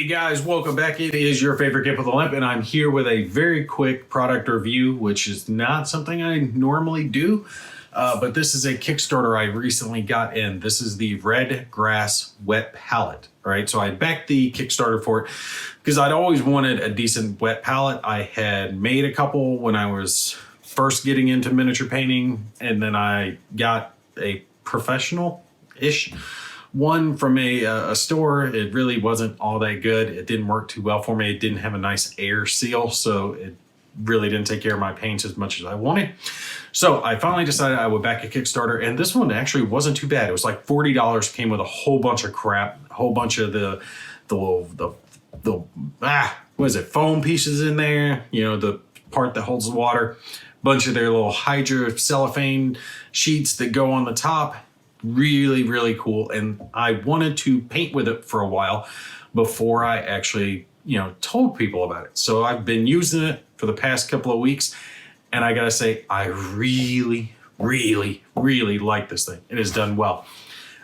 Hey guys, welcome back. It is your favorite Gimp with a Limp, and I'm here with a very quick product review, which is not something I normally do, but this is a Kickstarter I recently got in. This is the RedGrass wet palette. All right, so I backed the Kickstarter for it because I'd always wanted a decent wet palette. I had made a couple when I was first getting into miniature painting, and then I got a professional-ish one from a store. It really wasn't all that good. It didn't work too well for me. It didn't have a nice air seal, so it really didn't take care of my paints as much as I wanted. So I finally decided I would back a Kickstarter, and this one actually wasn't too bad. It was like $40, came with a whole bunch of crap, a whole bunch of the what is it, foam pieces in there, you know, the part that holds the water, bunch of their little hydro cellophane sheets that go on the top. Really cool, and I wanted to paint with it for a while before I actually, told people about it. So I've been using it for the past couple of weeks, and I gotta say, I really like this thing. It has done well.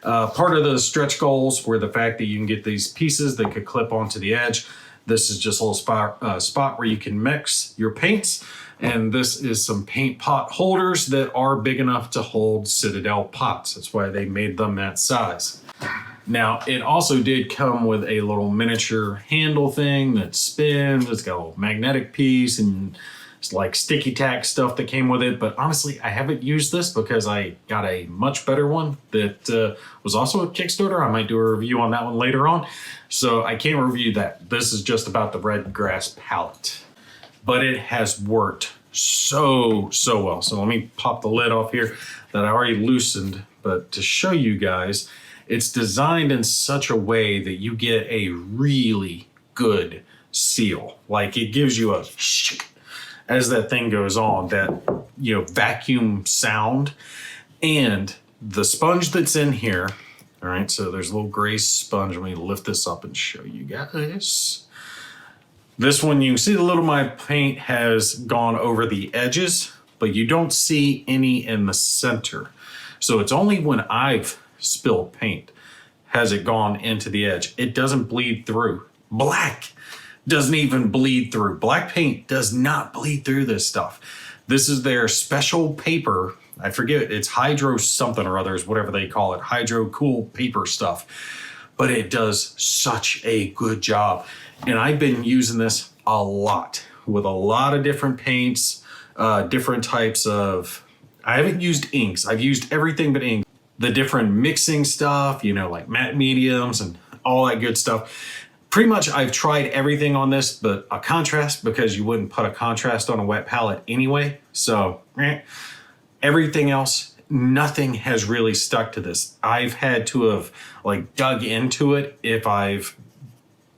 Part of the stretch goals were the fact that you can get these pieces that could clip onto the edge. This is just a little spot where you can mix your paints. And this is some paint pot holders that are big enough to hold Citadel pots. That's why they made them that size. Now, it also did come with a little miniature handle thing that spins. It's got a little magnetic piece and it's like sticky tack stuff that came with it. But honestly, I haven't used this because I got a much better one that was also a Kickstarter. I might do a review on that one later on. So I can't review that. This is just about the RedGrass palette. But it has worked so well. So let me pop the lid off here that I already loosened. But to show you guys, it's designed in such a way that you get a really good seal. Like it gives you a as that thing goes on, that vacuum sound. And the sponge that's in here, all right, so there's a little gray sponge. Let me lift this up and show you guys. This one, you can see a little of my paint has gone over the edges, but you don't see any in the center. So it's only when I've spilled paint has it gone into the edge. It doesn't bleed through. Black doesn't even bleed through. Black paint does not bleed through this stuff. This is their special paper. I forget, it's hydro something or others, whatever they call it, hydro cool paper stuff. But it does such a good job. And I've been using this a lot with a lot of different paints, different types of, I haven't used inks. I've used everything but ink. The different mixing stuff, like matte mediums and all that good stuff. Pretty much I've tried everything on this, but a contrast, because you wouldn't put a contrast on a wet palette anyway. So everything else, nothing has really stuck to this. I've had to have dug into it if I've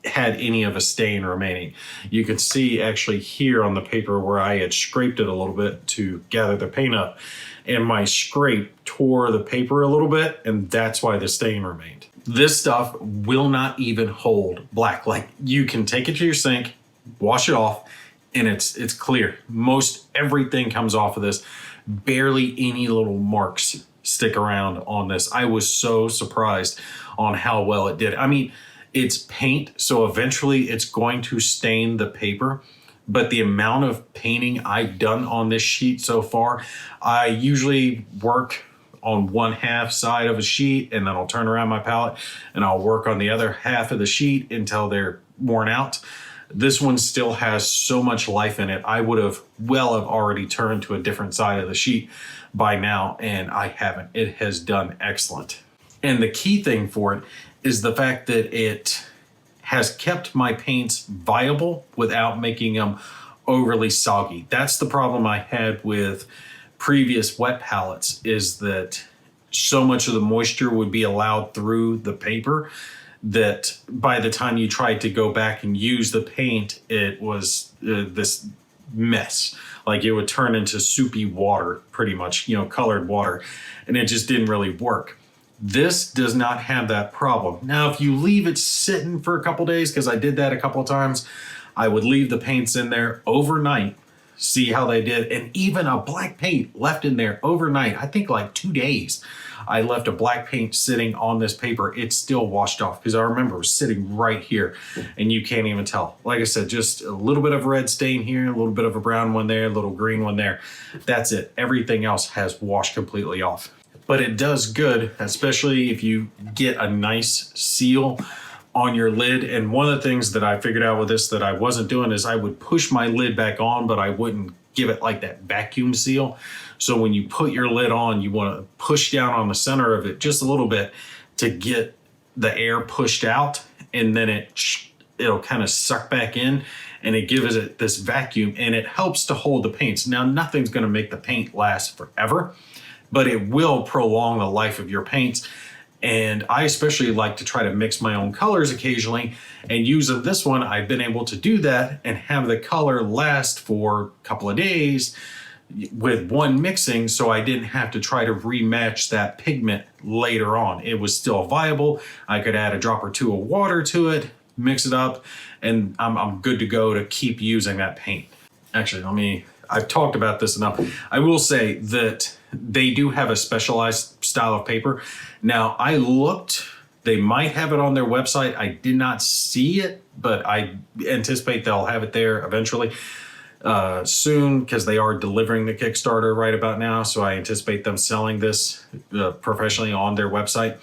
had any of a stain remaining. You can see actually here on the paper where I had scraped it a little bit to gather the paint up, and my scrape tore the paper a little bit, and that's why the stain remained. This stuff will not even hold black. Like, you can take it to your sink, wash it off, and it's clear. Most everything comes off of this. Barely any little marks stick around on this. I was so surprised on how well it did. I mean, it's paint, so eventually it's going to stain the paper, but the amount of painting I've done on this sheet so far, I usually work on one half side of a sheet, and then I'll turn around my palette and I'll work on the other half of the sheet until they're worn out. This one still has so much life in it. I would have already turned to a different side of the sheet by now, and I haven't. It has done excellent. And the key thing for it is the fact that it has kept my paints viable without making them overly soggy. That's the problem I had with previous wet palettes, is that so much of the moisture would be allowed through the paper that by the time you tried to go back and use the paint, it was this mess. Like, it would turn into soupy water, pretty much, colored water, and it just didn't really work. This does not have that problem. Now, if you leave it sitting for a couple days, because I did that a couple of times, I would leave the paints in there overnight see how they did. And even a black paint left in there overnight, I think like 2 days, I left a black paint sitting on this paper. It still washed off because I remember it was sitting right here and you can't even tell. Like I said, just a little bit of red stain here, a little bit of a brown one there, a little green one there. That's it. Everything else has washed completely off. But it does good, especially if you get a nice seal on your lid. And one of the things that I figured out with this that I wasn't doing is I would push my lid back on, but I wouldn't give it like that vacuum seal. So when you put your lid on, you want to push down on the center of it just a little bit to get the air pushed out, and then it'll kind of suck back in and it gives it this vacuum, and it helps to hold the paints. Now, nothing's going to make the paint last forever, but it will prolong the life of your paints. And I especially like to try to mix my own colors occasionally, and using this one, I've been able to do that and have the color last for a couple of days with one mixing, so I didn't have to try to rematch that pigment later on. It was still viable. I could add a drop or two of water to it, mix it up, and I'm good to go to keep using that paint. Actually, I've talked about this enough. I will say that they do have a specialized style of paper. Now, I looked, they might have it on their website. I did not see it, but I anticipate they'll have it there eventually soon, because they are delivering the Kickstarter right about now. So I anticipate them selling this professionally on their website.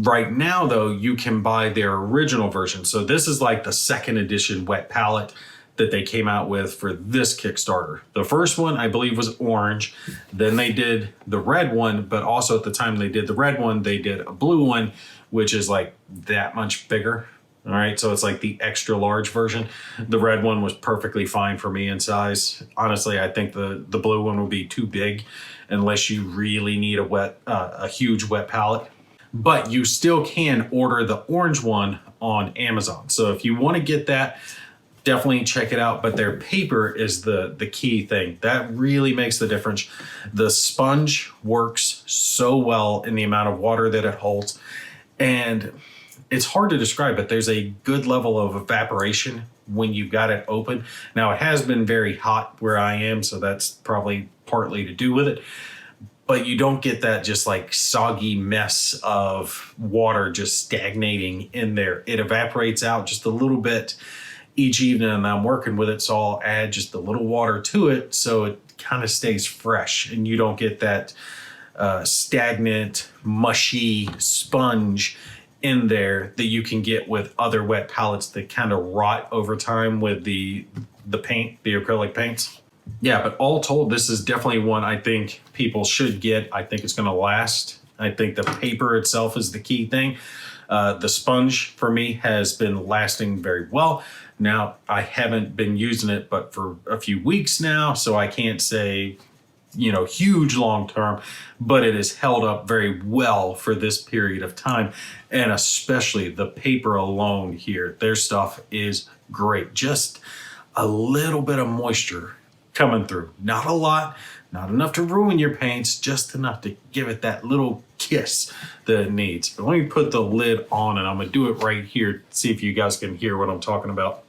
Right now, though, you can buy their original version. So this is like the second edition wet palette that they came out with for this Kickstarter. The first one, I believe, was orange. Then they did the red one, but also at the time they did the red one, they did a blue one, which is like that much bigger. All right, so it's like the extra large version. The red one was perfectly fine for me in size. Honestly, I think the blue one would be too big unless you really need a huge wet palette. But you still can order the orange one on Amazon. So if you want to get that, definitely check it out. But their paper is the key thing. That really makes the difference. The sponge works so well in the amount of water that it holds. And it's hard to describe, but there's a good level of evaporation when you've got it open. Now, it has been very hot where I am, so that's probably partly to do with it. But you don't get that just like soggy mess of water just stagnating in there. It evaporates out just a little bit each evening, and I'm working with it, so I'll add just a little water to it so it kind of stays fresh and you don't get that stagnant, mushy sponge in there that you can get with other wet palettes that kind of rot over time with the paint, the acrylic paints. Yeah, but all told, this is definitely one I think people should get. I think it's going to last. I think the paper itself is the key thing. The sponge for me has been lasting very well. Now, I haven't been using it but for a few weeks now, so I can't say, huge long term, but it has held up very well for this period of time. And especially the paper alone here, their stuff is great. Just a little bit of moisture coming through. Not a lot, not enough to ruin your paints, just enough to give it that little kiss that it needs. But let me put the lid on, and I'm gonna do it right here, see if you guys can hear what I'm talking about.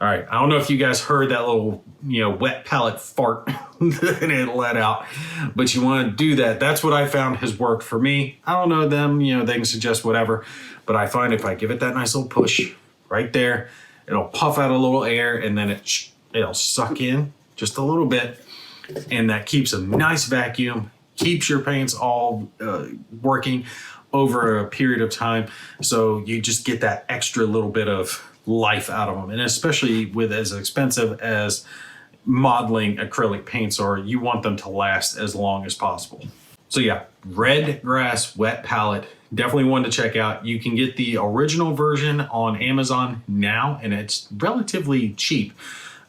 All right, I don't know if you guys heard that little, wet palette fart that it let out, but you want to do that. That's what I found has worked for me. I don't know them, they can suggest whatever, but I find if I give it that nice little push right there, it'll puff out a little air, and then it'll suck in just a little bit, and that keeps a nice vacuum, keeps your paints all working over a period of time. So you just get that extra little bit of life out of them. And especially with as expensive as modeling acrylic paints are, you want them to last as long as possible. So yeah, RedGrass wet palette, definitely one to check out. You can get the original version on Amazon now, and it's relatively cheap,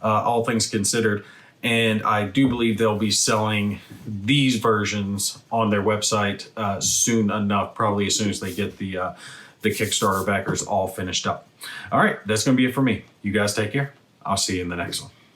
all things considered. And I do believe they'll be selling these versions on their website soon enough, probably as soon as they get the Kickstarter backers all finished up. All right, that's going to be it for me. You guys take care. I'll see you in the next one.